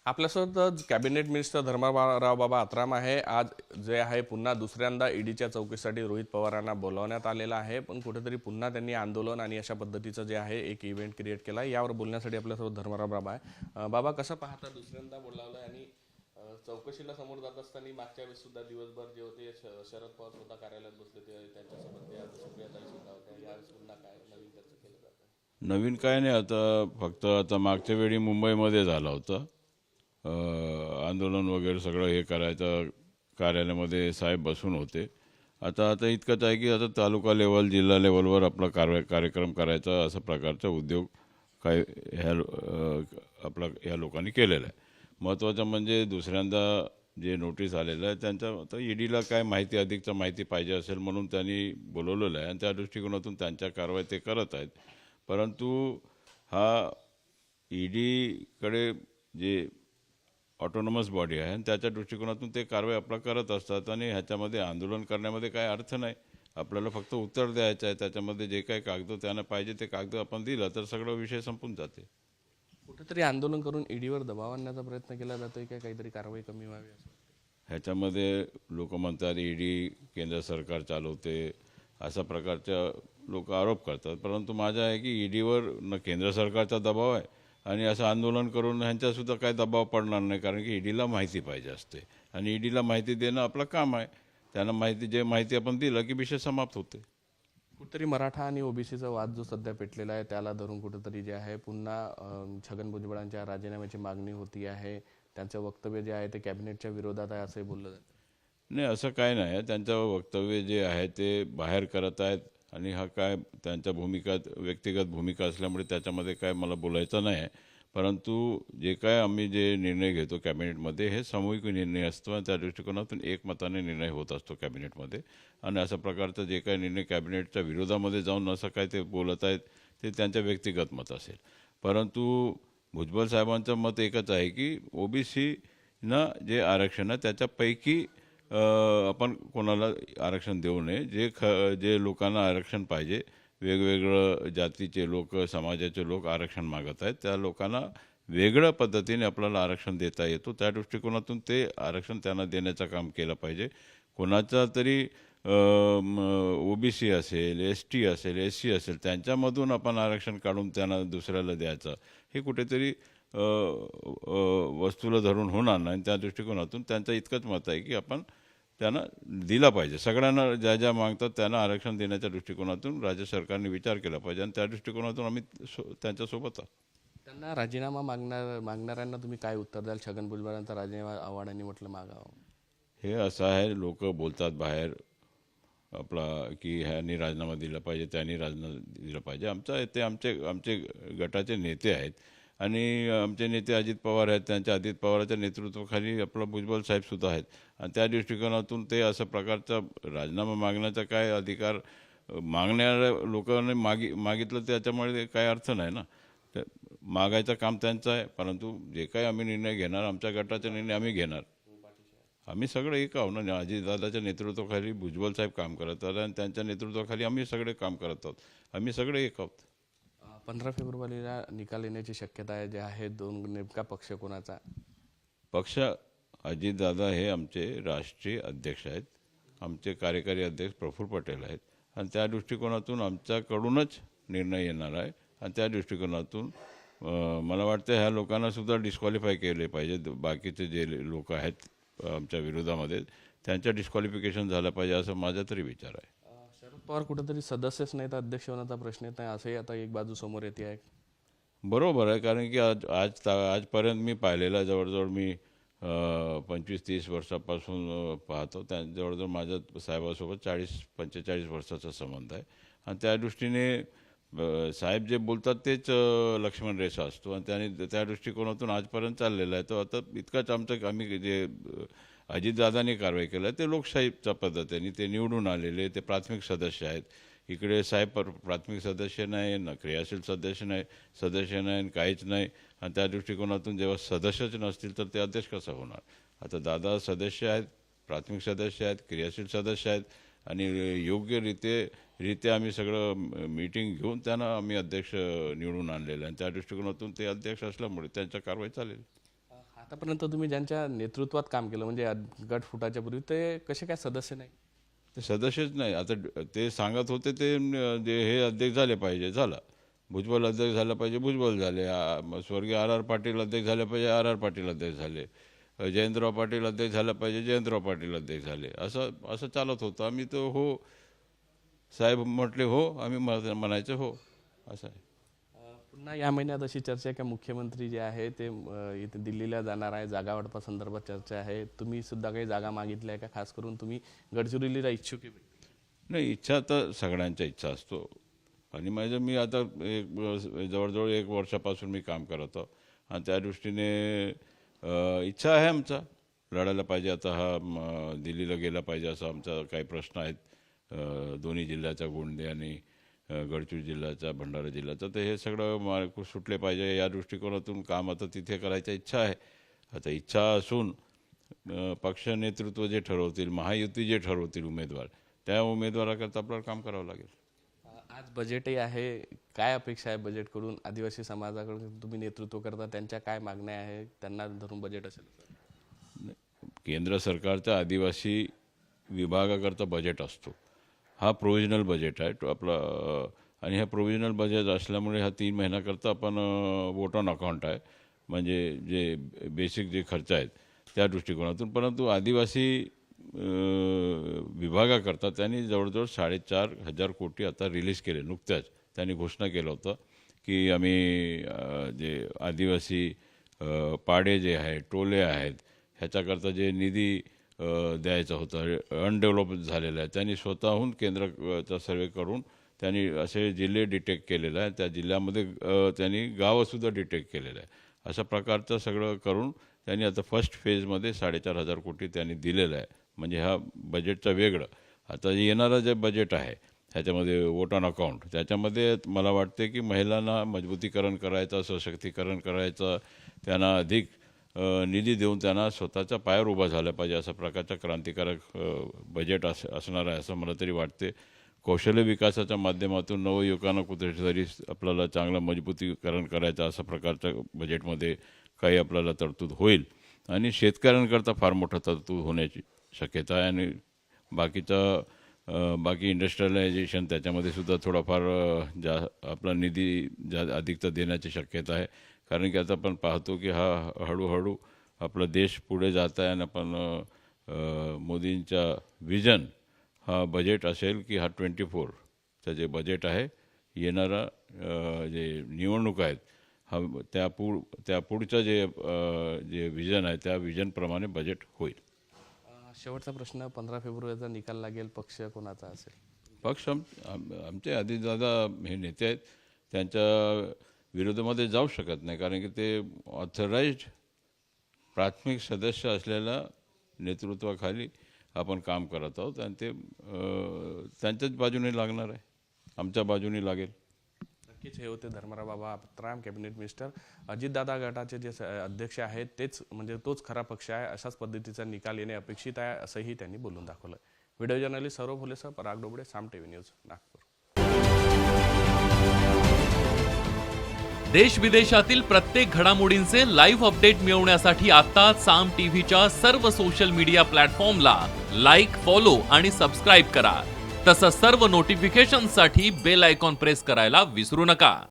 आपल्यासोबत cabinet minister Dharmarao Baba Atram आहे. आज जे आहे पुन्हा दुसऱ्यांदा ईडीच्या चौकशीसाठी रोहित पवारांना बोलावण्यात आलेलं आहे, पण कुठेतरी पुन्हा त्यांनी आंदोलन आणि अशा पद्धतीचं जे आहे एक इव्हेंट क्रिएट केला. यावर बोलण्यासाठी आपल्यासोबत धर्मराव बाबा आहे. बाबा, कसं पाहता दुसऱ्यांदा बोलावलं आणि चौकशीला समोर जात असताना मागच्या वेळेस सुद्धा दिवसभर जे होते शरद पवार स्वतः कार्यालयात बसले ते त्यांच्यासोबत त्या सुप्रियाताई सुद्धा होत्या. यावेळेस पुन्हा काय नवीन त्याचं केलं जातं? नवीन काय नाही. आता फक्त आता मागच्या वेळी मुंबईमध्ये झालं होतं आंदोलन वगैरे सगळं हे करायचं, कार्यालयामध्ये साहेब बसून होते. आता आता इतकंच आहे की आता तालुका लेवल जिल्हा लेवलवर आपला कार्यक्रम करायचा असा प्रकारचा उद्योग काय आपला ह्या लोकांनी केलेला आहे. महत्त्वाचं म्हणजे दुसऱ्यांदा जे नोटीस आलेलं आहे त्यांच्या आता ईडीला काय माहिती अधिकचं माहिती पाहिजे असेल म्हणून त्यांनी बोलवलेलं आहे आणि त्या दृष्टिकोनातून त्यांच्या कारवाई ते करत आहेत. परंतु हा ईडीकडे जे ऑटोनॉमस बॉडी आहे आणि त्याच्या दृष्टिकोनातून ते कारवाई आपला करत असतात आणि ह्याच्यामध्ये आंदोलन करण्यामध्ये काय अर्थ नाही. आपल्याला फक्त उत्तर द्यायचं आहे. त्याच्यामध्ये जे काही कागद त्यांना पाहिजे ते कागद आपण दिलं तर सगळं विषय संपून जाते. कुठेतरी आंदोलन करून ईडीवर दबाव आणण्याचा प्रयत्न केला जातोय का काहीतरी कारवाई कमी व्हावी असं? ह्याच्यामध्ये लोक म्हणतात ईडी केंद्र सरकार चालवते अशा प्रकारच्या लोक आरोप करतात. परंतु माझं आहे की ईडीवर न केंद्र सरकारचा दबाव आहे आणि असं आंदोलन करून ह्यांच्यासुद्धा काही दबाव पडणार नाही, कारण की ईडीला माहिती पाहिजे असते आणि ईडीला माहिती देणं आपलं काम आहे. त्यांना माहिती आपण दिलं की विषय समाप्त होते. कुठेतरी मराठा आणि ओबीसीचा वाद जो सध्या पेटलेला आहे त्याला धरून कुठेतरी जे आहे पुन्हा छगन भुजबळांच्या राजीनाम्याची मागणी होती आहे. त्यांचं वक्तव्य जे आहे ते कॅबिनेटच्या विरोधात आहे असंही बोललं जातं. नाही, असं काय नाही. त्यांचं वक्तव्य जे आहे ते बाहेर करत आहेत आणि हा काय त्यांच्या व्यक्तिगत भूमिका असल्यामुळे त्याच्यामध्ये काय मला बोलायचं नाही आहे. परंतु जे निर्णय घेतो कॅबिनेटमध्ये हे सामूहिक निर्णय असतो आणि त्या दृष्टिकोनातून एकमताने निर्णय होत असतो कॅबिनेटमध्ये. आणि अशा प्रकारचा जे काही निर्णय कॅबिनेटच्या विरोधामध्ये जाऊन असं काय ते बोलत आहेत ते त्यांच्या व्यक्तिगत मत असेल. परंतु भुजबळ साहेबांचं मत एकच आहे की ओबीसीना जे आरक्षण आहे त्याच्यापैकी आपण कोणाला आरक्षण देऊ नये. जे लोकांना आरक्षण पाहिजे, वेगवेगळं जातीचे लोक समाजाचे लोक आरक्षण मागत आहेत, त्या लोकांना वेगळ्या पद्धतीने आपल्याला आरक्षण देता येतो. त्या दृष्टिकोनातून ते आरक्षण त्यांना देण्याचं काम केलं पाहिजे. कोणाचा तरी ओबीसी असेल, ST असेल, SC असेल त्यांच्यामधून आपण आरक्षण काढून त्यांना दुसऱ्याला द्यायचं हे कुठेतरी वस्तूला धरून होणार नाही. त्या दृष्टिकोनातून त्यांचं इतकंच मत आहे की आपण त्यांना दिला पाहिजे. सगळ्यांना ज्या ज्या मागतात त्यांना आरक्षण देण्याच्या दृष्टिकोनातून राज्य सरकारने विचार केला पाहिजे आणि त्या दृष्टिकोनातून आम्ही त्यांच्यासोबत आहोत. त्यांना राजीनामा मागणाऱ्यांना तुम्ही काय उत्तर द्याल? छगन भुजबळांचा राजीनामा आव्हाडांनी म्हटलं मागावं. हे असं आहे, लोक बोलतात बाहेर आपला की ह्यांनी राजीनामा दिला पाहिजे, त्यांनी राजीनामा दिला पाहिजे. ते आमचे आमचे गटाचे नेते आहेत आणि आमचे नेते अजित पवार आहेत. त्यांच्या अजित पवारांच्या नेतृत्वाखाली आपला भुजबळ साहेबसुद्धा आहेत आणि त्या दृष्टिकोनातून ते असं प्रकारचा राजीनामा मागण्याचा काय अधिकार मागणाऱ्या लोकांनी मागितलं त्याच्यामुळे काय अर्थ नाही ना. मागायचं काम त्यांचं आहे. परंतु जे काही आम्ही निर्णय घेणार आमच्या गटाचे निर्णय आम्ही घेणार. आम्ही सगळे एक आहोत ना. अजितदादाच्या नेतृत्वाखाली भुजबळ साहेब काम करत आहेत आणि त्यांच्या नेतृत्वाखाली आम्ही सगळे काम करत आहोत. आम्ही सगळे एक आहोत. 15 फेब्रुवारीला निकाल येण्याची शक्यता आहे जे आहे. नेमका पक्ष कोणाचा? पक्ष अजितदादा हे आमचे राष्ट्रीय अध्यक्ष आहेत. आमचे कार्यकारी अध्यक्ष प्रफुल्ल पटेल आहेत आणि त्या दृष्टिकोनातून आमच्याकडूनच निर्णय येणार आहे आणि त्या दृष्टिकोनातून मला वाटतं ह्या लोकांना सुद्धा डिस्क्वालिफाय केले पाहिजे. बाकीचे जे लोक आहेत आमच्या विरोधामध्ये त्यांच्या डिस्क्वालिफिकेशन झालं पाहिजे असं माझा तरी विचार आहे. शरद पवार कुठेतरी सदस्यच नाही तर अध्यक्ष होण्याचा प्रश्न येत नाही असंही आता एक बाजू समोर येते आहे. बरोबर आहे, कारण की आजपर्यंत मी पाहिलेला जवळजवळ मी 25-30 वर्षापासून पाहतो. जवळजवळ माझ्या साहेबासोबत 40-45 वर्षाचा संबंध आहे आणि त्या दृष्टीने साहेब जे बोलतात तेच लक्ष्मण रेषा असतो आणि त्याने त्या दृष्टिकोनातून आजपर्यंत चाललेलं आहे. तर आता इतकंच आम्ही जे अजितदादांनी कारवाई केलं आहे ते लोकशाहीच्या पद्धतीने ते निवडून आलेले ते प्राथमिक सदस्य आहेत. इकडे साहेब प्राथमिक सदस्य नाही ना, क्रियाशील सदस्य नाही आणि काहीच नाही. आणि त्या दृष्टिकोनातून जेव्हा सदस्यच नसतील तर ते अध्यक्ष कसं होणार. आता दादा सदस्य आहेत, प्राथमिक सदस्य आहेत, क्रियाशील सदस्य आहेत आणि योग्यरित्या आम्ही सगळं मीटिंग घेऊन त्यांना आम्ही अध्यक्ष निवडून आणलेलं आहे आणि त्या दृष्टिकोनातून ते अध्यक्ष असल्यामुळे त्यांच्या कारवाई चालेल. आतापर्यंत तुम्ही ज्यांच्या नेतृत्वात काम केलं म्हणजे गट फुटाच्या पूर्वी ते कसे काय सदस्य नाही? ते सदस्यच नाही. आता ते सांगत होते ते जे हे अध्यक्ष झाले पाहिजे, झाला. भुजबळ अध्यक्ष झाला पाहिजे, भुजबळ झाले. स्वर्गीय आर आर पाटील अध्यक्ष झाले पाहिजे, आर आर पाटील अध्यक्ष झाले. जयंतराव पाटील अध्यक्ष झाला पाहिजे, जयंतराव पाटील अध्यक्ष झाले. असं असं चालत होतं. आम्ही तर हो साहेब म्हटले हो, आम्ही म्हणायचं हो, असं आहे. पुन्हा या महिन्यात अशी चर्चा आहे की मुख्यमंत्री जे आहे ते इथे दिल्लीला जाणार आहे, जागा वाटपासंदर्भात चर्चा आहे. तुम्ही सुद्धा काही जागा मागितल्या आहे का? खास करून तुम्ही गडचिरोलीला इच्छुक आहे? नाही, इच्छा तर सगळ्यांच्या इच्छा असतो. आणि मी आता जवळजवळ 1 वर्षापासून मी काम करत आहो आणि त्या दृष्टीने इच्छा आहे आमचा लढायला पाहिजे. आता हा दिल्लीला गेला पाहिजे असा आमचा काही प्रश्न आहेत. दोन्ही जिल्ह्याचा, गोंदिया आणि गडचिरोली जिल्ह्याचा, भंडारा जिल्ह्याचा. तर हे सगळं सुटले पाहिजे या दृष्टिकोनातून काम आता तिथे करायची इच्छा आहे. आता इच्छा असून पक्ष नेतृत्व जे ठरवतील, महायुती जे ठरवतील उमेदवार, त्या उमेदवाराकरता आपल्याला काम करावं लागेल. आज बजेटही आहे, काय अपेक्षा आहे बजेटकडून? आदिवासी समाजाकडून तुम्ही नेतृत्व करता, त्यांच्या काय मागण्या आहे? त्यांना धरून बजेट असेल? केंद्र सरकारच्या आदिवासी विभागाकरता बजेट असतो. हा प्रोव्हिजनल बजेट आहे आपला. आणि हा प्रोव्हिजनल बजेट असल्यामुळे हा 3 महिन्याकरता आपण वोट ऑन अकाउंट आहे, म्हणजे जे बेसिक जे खर्च आहेत त्या दृष्टिकोनातून. परंतु आदिवासी विभागाकरता त्यांनी जवळजवळ 4,500 कोटी आता रिलीज केले. नुकत्याच त्यांनी घोषणा केलं होतं की आम्ही जे आदिवासी पाडे जे आहेत, टोले आहेत, ह्याच्याकरता जे निधी द्यायचा होता, अनडेव्हलप झालेला आहे, त्यांनी स्वतःहून केंद्राचा सर्वे करून त्यांनी असे जिल्हे डिटेक्ट केलेले आहे. त्या जिल्ह्यामध्ये त्यांनी गावंसुद्धा डिटेक्ट केलेलं आहे. अशा प्रकारचं सगळं करून त्यांनी आता फर्स्ट फेजमध्ये 4,500 कोटी त्यांनी दिलेलं आहे. म्हणजे हा बजेटचं वेगळं. आता येणारं जे बजेट आहे ह्याच्यामध्ये वोट ऑन अकाउंट, त्याच्यामध्ये मला वाटते की महिलांना मजबूतीकरण करायचं, सशक्तीकरण करायचं, त्यांना अधिक निधी देऊन त्यांना स्वतःच्या पायावर उभा झालं पाहिजे, अशा प्रकारचं क्रांतिकारक बजेट असणार आहे असं मला तरी वाटते. कौशल्य विकासाच्या माध्यमातून नवयुवकांना कुठेतरी आपल्याला चांगलं मजबूतीकरण करायचं अशा प्रकारच्या बजेटमध्ये काही आपल्याला तरतूद होईल. आणि शेतकऱ्यांकरता फार मोठं तरतूद होण्याची शक्यता आहे. आणि बाकी इंडस्ट्रियलायझेशन त्याच्यामध्ये सुद्धा थोडाफार आपला निधी अधिकता देण्याची शक्यता आहे. कारण की आता आपण पाहतो की हा हळूहळू आपला देश पुढे जात आहे. आणि आपण मोदींचा विजन हा बजेट असेल की हा 24चं जे बजेट आहे, येणारा जे निवडणूक आहेत, हा त्या पुढचं जे विजन आहे त्या विजनप्रमाणे बजेट होईल. शेवटचा प्रश्न, 15 फेब्रुवारीचा निकाल लागेल, पक्ष कोणाचा असेल? पक्ष आमचे आदिदादा हे नेते आहेत, त्यांच्या विरोधामध्ये जाऊ शकत नाही. कारण की ते ऑथराइज्ड प्राथमिक सदस्य असलेल्या नेतृत्वाखाली आपण काम करत आहोत आणि ते त्यांच्याच बाजूने लागणार आहे, आमच्या बाजूने लागेल. नक्कीच हे होते धर्माराव बाबा आत्राम, कॅबिनेट मिनिस्टर. अजितदादा गटाचे जे अध्यक्ष आहेत तेच म्हणजे तोच खरा पक्ष आहे, अशाच पद्धतीचा निकाल येणे अपेक्षित आहे असंही त्यांनी बोलून दाखवलं. व्हिडिओ जर्नलिस्ट सौरभ भोलेसह पराग डोबळे, साम टीव्ही न्यूज, नागपूर. देश विदेशातील प्रत्येक घडामोडींचे लाईव्ह अपडेट मिळवण्यासाठी आता साम टीव्हीच्या सर्व सोशल मीडिया प्लॅटफॉर्मला लाईक, फॉलो आणि सबस्क्राईब करा. तसंच सर्व नोटिफिकेशनसाठी बेल आयकॉन प्रेस करायला विसरू नका.